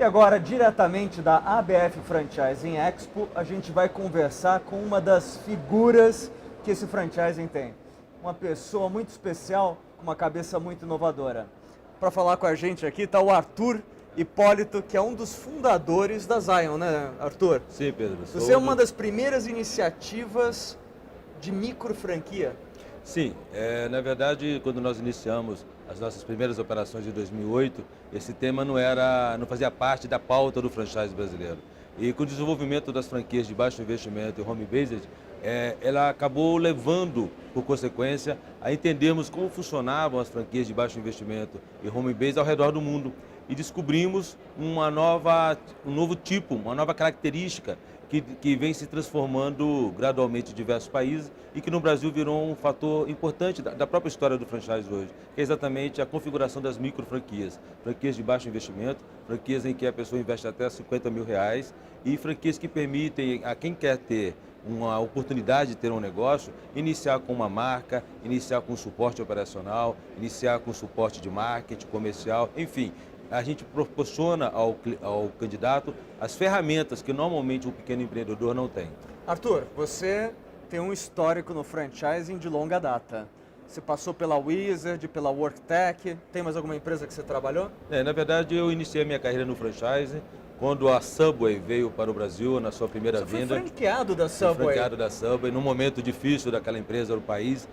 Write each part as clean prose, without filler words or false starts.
E agora, diretamente da ABF Franchising Expo, a gente vai conversar com uma das figuras que esse franchising tem. Uma pessoa muito especial, com uma cabeça muito inovadora. Para falar com a gente aqui está o Arthur Hipólito, que é um dos fundadores da Zion, né, Arthur? Sim, Pedro. Você é uma das primeiras iniciativas de micro franquia. Sim, na verdade, quando nós iniciamos as nossas primeiras operações em 2008, esse tema não fazia parte da pauta do franchise brasileiro. E com o desenvolvimento das franquias de baixo investimento e home-based, ela acabou levando, por consequência, a entendermos como funcionavam as franquias de baixo investimento e home-based ao redor do mundo. E descobrimos um novo tipo, uma nova característica que vem se transformando gradualmente em diversos países e que no Brasil virou um fator importante da própria história do franchise hoje, que é exatamente a configuração das micro franquias. Franquias de baixo investimento, franquias em que a pessoa investe até R$50 mil e franquias que permitem a quem quer ter uma oportunidade de ter um negócio, iniciar com uma marca, iniciar com suporte operacional, iniciar com suporte de marketing, comercial, enfim. A gente proporciona ao candidato as ferramentas que normalmente o pequeno empreendedor não tem. Arthur, você tem um histórico no franchising de longa data. Você passou pela Wizard, pela WorkTech, tem mais alguma empresa que você trabalhou? Na verdade, eu iniciei a minha carreira no franchising quando a Subway veio para o Brasil na sua primeira vinda. Você foi franqueado da Subway? Fui franqueado da Subway, num momento difícil daquela empresa no país.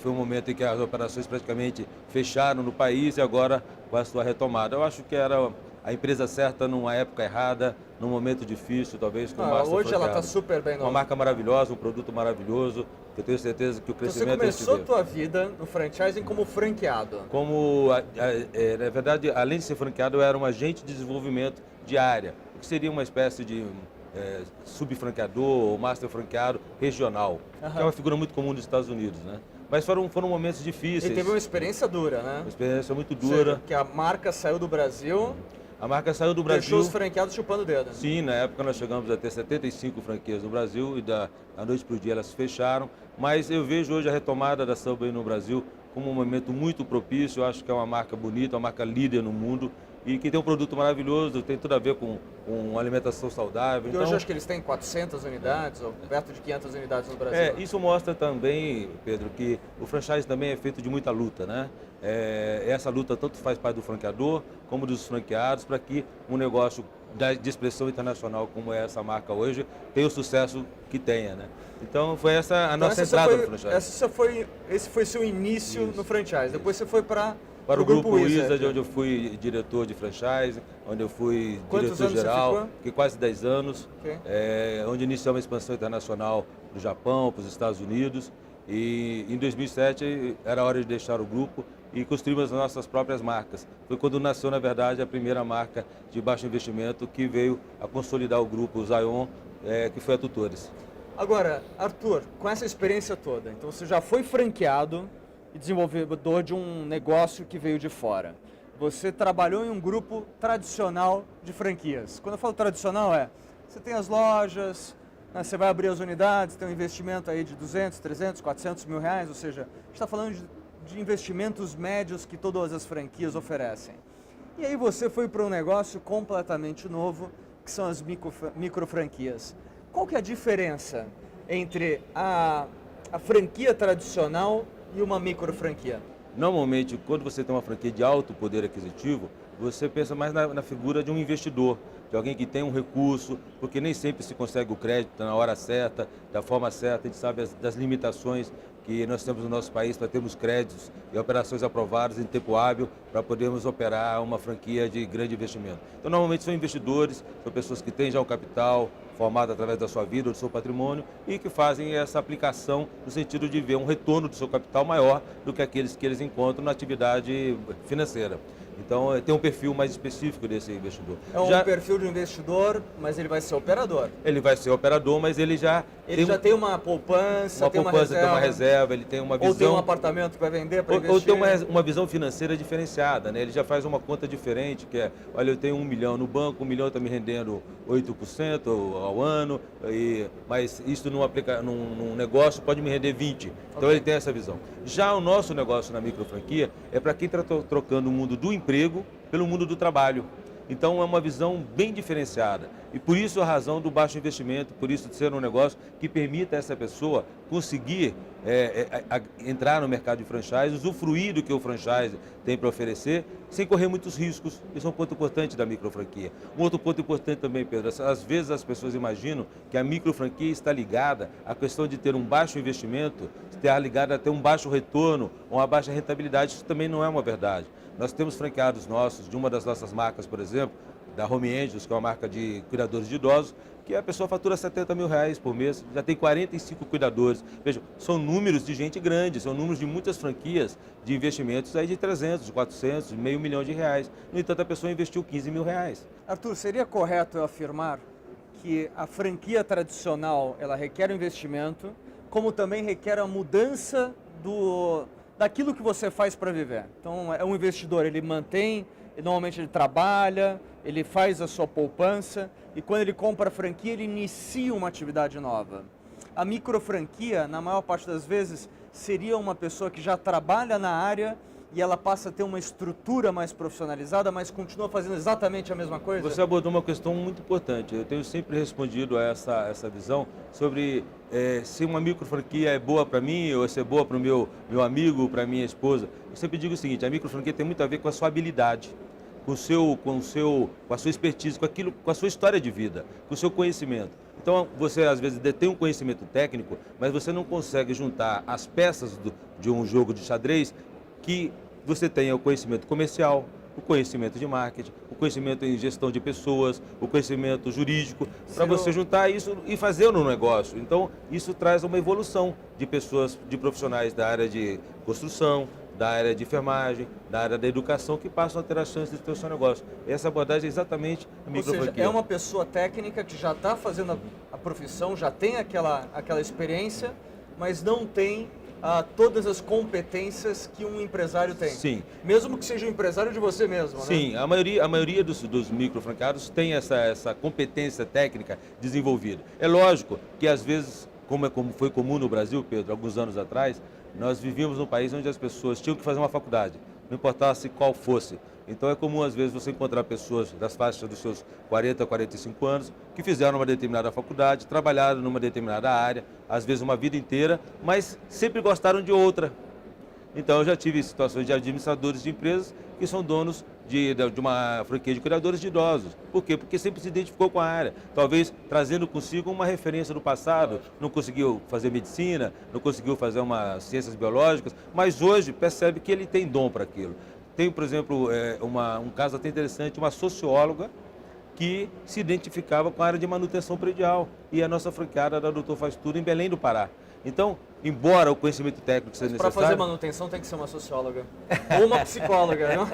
Foi um momento em que as operações praticamente fecharam no país e agora com a sua retomada. Eu acho que era a empresa certa numa época errada, num momento difícil, talvez com massa hoje franqueada. Ela está super bem. Uma marca maravilhosa, um produto maravilhoso, que eu tenho certeza que o crescimento... Você começou a tua vida no franchising como franqueado? Na verdade, além de ser franqueado, eu era um agente de desenvolvimento de área, o que seria uma espécie de subfranqueador ou master franqueado regional, que é uma figura muito comum nos Estados Unidos, né? Mas foram momentos difíceis. E teve uma experiência dura, né? Uma experiência muito dura. Que a marca saiu do Brasil. A marca saiu do Brasil. Deixou os franqueados chupando o dedo. Sim, na época nós chegamos a ter 75 franquias no Brasil e da noite para o dia elas se fecharam. Mas eu vejo hoje a retomada da Subway no Brasil como um momento muito propício. Eu acho que é uma marca bonita, uma marca líder no mundo e que tem um produto maravilhoso, tem tudo a ver com alimentação saudável. E hoje eu acho que eles têm 400 unidades, ou perto de 500 unidades no Brasil. Isso mostra também, Pedro, que o franchise também é feito de muita luta, né? Essa luta tanto faz parte do franqueador como dos franqueados para que um negócio de expressão internacional como é essa marca hoje tenha o sucesso que tenha, né? Então foi essa a nossa entrada no franchise. Esse foi seu início no franchise, depois você foi para o Grupo Wizard, onde eu fui diretor de franchise, onde eu fui diretor geral, fiquei quase 10 anos, onde iniciamos a expansão internacional do Japão, para os Estados Unidos. E em 2007 era hora de deixar o grupo e construímos as nossas próprias marcas. Foi quando nasceu, na verdade, a primeira marca de baixo investimento que veio a consolidar o grupo Zion, que foi a Tutores. Agora, Arthur, com essa experiência toda, então você já foi franqueado e desenvolvedor de um negócio que veio de fora. Você trabalhou em um grupo tradicional de franquias. Quando eu falo tradicional você tem as lojas, né, você vai abrir as unidades, tem um investimento aí de 200, 300, 400 mil reais, ou seja, a gente está falando de investimentos médios que todas as franquias oferecem. E aí você foi para um negócio completamente novo, que são as micro franquias. Qual que é a diferença entre a franquia tradicional e uma micro franquia? Normalmente, quando você tem uma franquia de alto poder aquisitivo, você pensa mais na figura de um investidor, de alguém que tem um recurso, porque nem sempre se consegue o crédito na hora certa, da forma certa. A gente sabe das limitações que nós temos no nosso país para termos créditos e operações aprovadas em tempo hábil para podermos operar uma franquia de grande investimento. Então, normalmente são investidores, são pessoas que têm já o capital formado através da sua vida ou do seu patrimônio e que fazem essa aplicação no sentido de ver um retorno do seu capital maior do que aqueles que eles encontram na atividade financeira. Então, tem um perfil mais específico desse investidor. É um perfil de investidor, mas ele vai ser operador. Ele vai ser operador, mas ele já tem uma poupança, tem uma reserva, ele tem uma visão... Ou tem um apartamento que vai vender para investir. Ou tem uma visão financeira diferenciada, né? Ele já faz uma conta diferente, que é, olha, eu tenho 1 milhão no banco, 1 milhão está me rendendo 8% ao ano, mas isso num negócio pode me render 20%. Então ele tem essa visão. Já o nosso negócio na microfranquia é para quem está trocando o mundo do emprego pelo mundo do trabalho. Então é uma visão bem diferenciada. E por isso a razão do baixo investimento, por isso de ser um negócio que permita a essa pessoa conseguir entrar no mercado de franchise, usufruir do que o franchise tem para oferecer, sem correr muitos riscos. Isso é um ponto importante da microfranquia. Um outro ponto importante também, Pedro, às vezes as pessoas imaginam que a microfranquia está ligada à questão de ter um baixo investimento, estar ligada a ter um baixo retorno ou uma baixa rentabilidade. Isso também não é uma verdade. Nós temos franqueados nossos, de uma das nossas marcas, por exemplo, da Home Angels, que é uma marca de cuidadores de idosos, que a pessoa fatura R$70 mil por mês, já tem 45 cuidadores. Veja, são números de gente grande, são números de muitas franquias de investimentos aí de 300, 400, meio milhão de reais. No entanto, a pessoa investiu R$15 mil. Arthur, seria correto eu afirmar que a franquia tradicional ela requer um investimento, como também requer a mudança daquilo que você faz para viver? Então, é um investidor, ele mantém, normalmente ele trabalha, ele faz a sua poupança e quando ele compra a franquia, ele inicia uma atividade nova. A microfranquia, na maior parte das vezes, seria uma pessoa que já trabalha na área e ela passa a ter uma estrutura mais profissionalizada, mas continua fazendo exatamente a mesma coisa? Você abordou uma questão muito importante. Eu tenho sempre respondido a essa visão sobre se uma microfranquia é boa para mim ou se é boa para o meu amigo, para minha esposa. Eu sempre digo o seguinte, a microfranquia tem muito a ver com a sua habilidade, com a sua expertise, com a sua história de vida, com o seu conhecimento. Então, você às vezes detém um conhecimento técnico, mas você não consegue juntar as peças de um jogo de xadrez que você tenha o conhecimento comercial, o conhecimento de marketing, o conhecimento em gestão de pessoas, o conhecimento jurídico, para você juntar isso e fazer no negócio. Então, isso traz uma evolução de pessoas, de profissionais da área de construção, da área de enfermagem, da área da educação, que passam a ter a chance de ter o seu negócio. Essa abordagem é exatamente a microfranquia. Ou seja, é uma pessoa técnica que já está fazendo a profissão, já tem aquela experiência, mas não tem todas as competências que um empresário tem. Sim. Mesmo que seja um empresário de você mesmo, né? Sim, a maioria dos microfranqueados tem essa competência técnica desenvolvida. É lógico que às vezes, como foi comum no Brasil, Pedro, alguns anos atrás, nós vivíamos num país onde as pessoas tinham que fazer uma faculdade, não importasse qual fosse. Então é comum, às vezes, você encontrar pessoas das faixas dos seus 40 a 45 anos que fizeram uma determinada faculdade, trabalharam numa determinada área, às vezes uma vida inteira, mas sempre gostaram de outra. Então eu já tive situações de administradores de empresas que são donos de uma franquia de cuidadores de idosos. Por quê? Porque sempre se identificou com a área. Talvez trazendo consigo uma referência do passado, não conseguiu fazer medicina, não conseguiu fazer ciências biológicas, mas hoje percebe que ele tem dom para aquilo. Tem, por exemplo, um caso até interessante, uma socióloga que se identificava com a área de manutenção predial. E a nossa franqueada da Doutor Faz Tudo em Belém do Pará. Então, embora o conhecimento técnico seja necessário... Para fazer manutenção tem que ser uma socióloga. Ou uma psicóloga, não?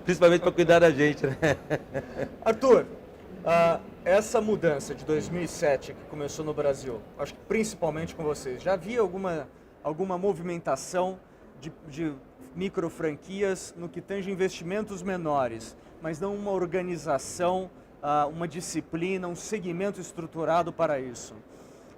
Principalmente para cuidar da gente, né? Arthur, essa mudança de 2007 que começou no Brasil, acho que principalmente com vocês, já havia alguma movimentação de microfranquias no que tange investimentos menores, mas não uma organização, uma disciplina, um segmento estruturado para isso.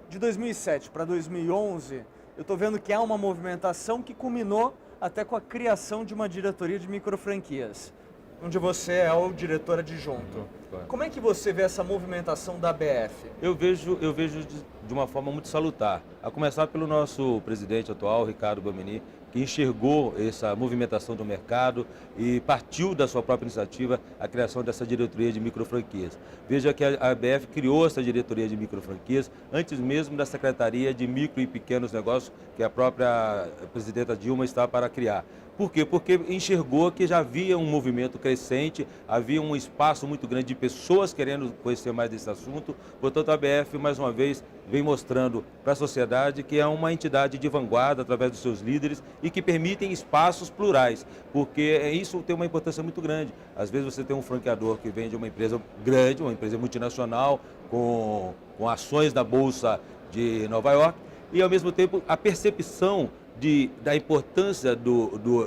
De 2007 para 2011, eu estou vendo que há uma movimentação que culminou até com a criação de uma diretoria de microfranquias, onde você é o diretor adjunto. Como é que você vê essa movimentação da ABF? Eu vejo de uma forma muito salutar, a começar pelo nosso presidente atual, Ricardo Belmini, que enxergou essa movimentação do mercado e partiu da sua própria iniciativa a criação dessa diretoria de microfranquias. Veja que a ABF criou essa diretoria de microfranquias antes mesmo da Secretaria de Micro e Pequenos Negócios, que a própria presidenta Dilma está para criar. Por quê? Porque enxergou que já havia um movimento crescente, havia um espaço muito grande de pessoas querendo conhecer mais desse assunto. Portanto, a ABF, mais uma vez, vem mostrando para a sociedade que é uma entidade de vanguarda através dos seus líderes e que permitem espaços plurais, porque isso tem uma importância muito grande. Às vezes você tem um franqueador que vem de uma empresa grande, uma empresa multinacional, com ações na Bolsa de Nova York, e ao mesmo tempo a percepção da importância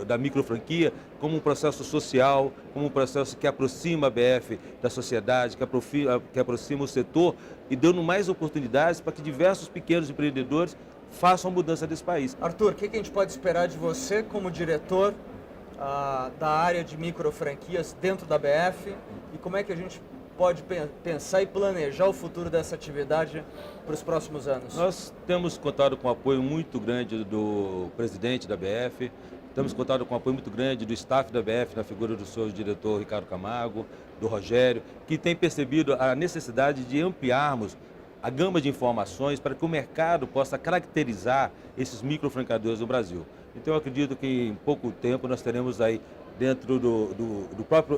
da microfranquia como um processo social, como um processo que aproxima a ABF da sociedade, que aproxima o setor e dando mais oportunidades para que diversos pequenos empreendedores façam a mudança desse país. Arthur, o que a gente pode esperar de você como diretor da área de micro franquias dentro da BF e como é que a gente pode pensar e planejar o futuro dessa atividade para os próximos anos? Nós temos contado com o apoio muito grande do presidente da BF, temos contado com o apoio muito grande do staff da BF, na figura do seu diretor Ricardo Camargo, do Rogério, que tem percebido a necessidade de ampliarmos a gama de informações para que o mercado possa caracterizar esses microfranqueadores no Brasil. Então eu acredito que em pouco tempo nós teremos aí dentro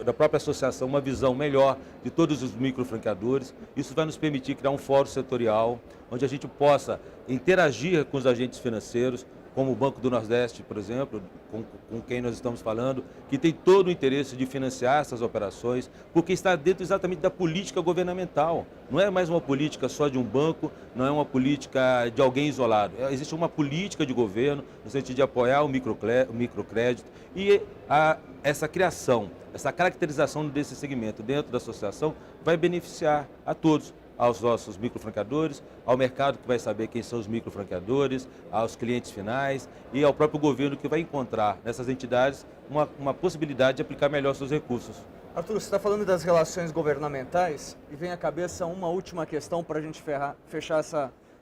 da própria associação uma visão melhor de todos os microfranqueadores. Isso vai nos permitir criar um fórum setorial, onde a gente possa interagir com os agentes financeiros, como o Banco do Nordeste, por exemplo, com quem nós estamos falando, que tem todo o interesse de financiar essas operações, porque está dentro exatamente da política governamental. Não é mais uma política só de um banco, não é uma política de alguém isolado. Existe uma política de governo no sentido de apoiar o microcrédito e essa criação, essa caracterização desse segmento dentro da associação vai beneficiar a todos, aos nossos microfranqueadores, ao mercado que vai saber quem são os microfranqueadores, aos clientes finais e ao próprio governo que vai encontrar nessas entidades uma possibilidade de aplicar melhor seus recursos. Arthur, você está falando das relações governamentais e vem à cabeça uma última questão para a gente fechar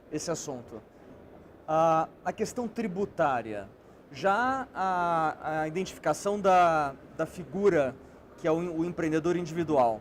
esse assunto. A questão tributária. Já a identificação da figura que é o empreendedor individual.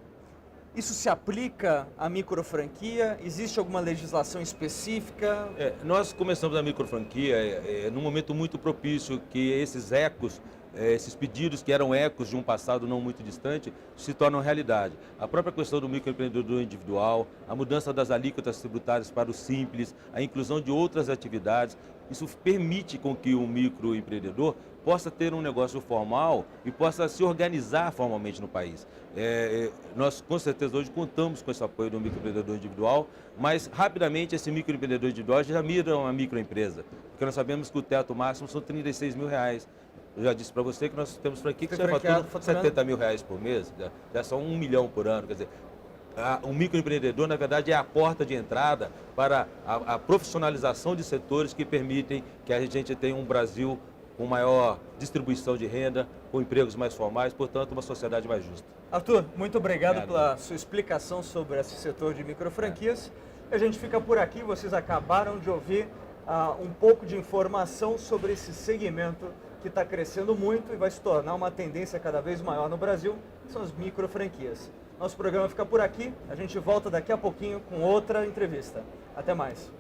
Isso se aplica à microfranquia? Existe alguma legislação específica? Nós começamos a microfranquia num momento muito propício que esses ecos, esses pedidos que eram ecos de um passado não muito distante, se tornam realidade. A própria questão do microempreendedor individual, a mudança das alíquotas tributárias para o simples, a inclusão de outras atividades, isso permite com que o microempreendedor possa ter um negócio formal e possa se organizar formalmente no país. Nós, com certeza, hoje contamos com esse apoio do microempreendedor individual, mas rapidamente esse microempreendedor individual já mira uma microempresa, porque nós sabemos que o teto máximo são R$36 mil. Eu já disse para você que nós temos franquia que já faturam R$70 mil por mês, já são 1 milhão por ano, quer dizer, o microempreendedor, na verdade, é a porta de entrada para a profissionalização de setores que permitem que a gente tenha um Brasil com maior distribuição de renda, com empregos mais formais, portanto, uma sociedade mais justa. Arthur, muito obrigado pela sua explicação sobre esse setor de microfranquias. A gente fica por aqui, vocês acabaram de ouvir um pouco de informação sobre esse segmento que está crescendo muito e vai se tornar uma tendência cada vez maior no Brasil, que são as microfranquias. Nosso programa fica por aqui, a gente volta daqui a pouquinho com outra entrevista. Até mais.